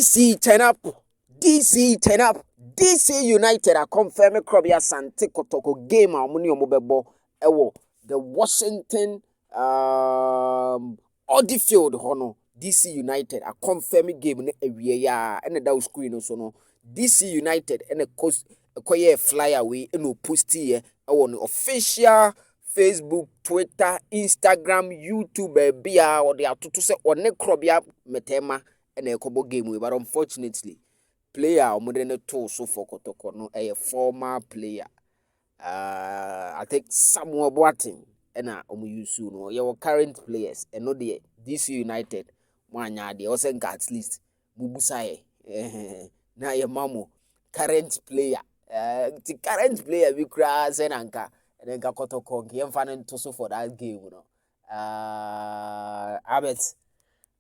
DC turn up. DC turn up. DC United are confirming Krobia Sante Kotoko game amuni omobebo ewo the Washington Audi Field hono. DC United are confirming game ne ewie ya ene da screen so no DC United ene koye flyer we eno posti ye ewo no official Facebook, Twitter, Instagram, YouTube bia or they atoto se one Krobia metema ene ekobo game we, but unfortunately player omodene to so for Kotoko no a former player I think Samuel Boateng ena omu yusu no your current players and no the DC United mwanya de osenka at least bubusaye na ye mamo current player the current player we kra senanka and then Kotoko nke mfa to so for that game no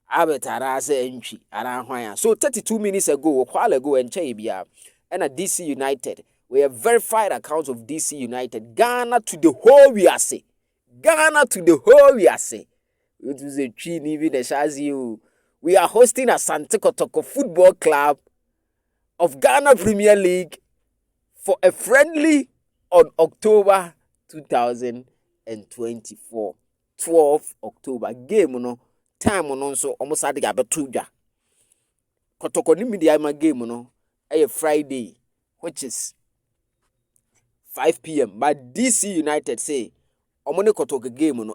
Albert Arase entry around so 32 minutes ago a while ago and Chabia and a DC United we have verified accounts of DC United Ghana to the whole we are say Ghana to the whole we are say it was a chin even as you we are hosting a Sante Kotoko Football Club of Ghana Premier League for a friendly on October 2024 12 October game no time no so almost had to betu dwa Kotoko ni media ma game no Friday which is 5 p.m. but DC United say omone Kotoko game no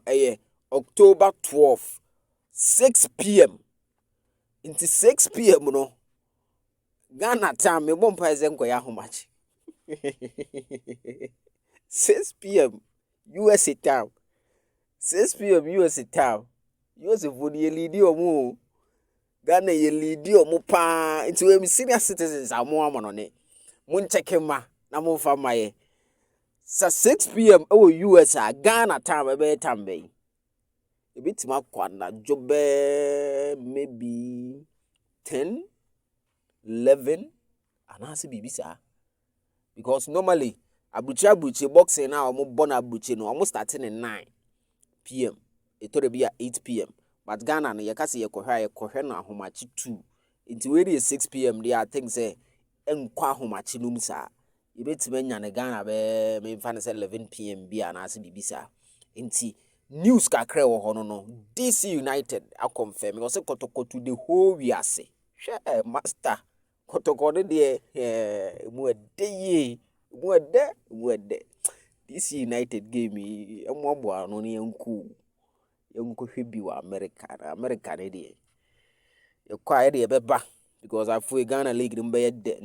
October 12 6 p.m. into 6 p.m. no Ghana time me bompa ezenko ya how much 6 p.m. USA time 6 p.m. USA time USA for the lead omo Ghana ye lead omo pa into we senior citizens amo amonone mun check ma na mun fa maye sa 6 p.m. US Ghana time be time be e bitima kwana jobe maybe 10 11 anase bibisa because normally abuchi boxing now omo born abuchi no almost starting at 9 p.m. it to be at 8 p.m. but Ghana no yakase yekohwa na ahomachi 2 into we dey 6 p.m. there think say enkwa ahomachi num sa yebetima nya ne Ghana be me fa say 11 p.m. bia anase bibisa inti news kakra wo hono no DC United a confirm because Kotoko to the whole we are say share master Kotoko no de mu ede DC United game emwabo ano ne yanku hwebi wa America ne de ye kwa ye de beba because afu Ghana league no be de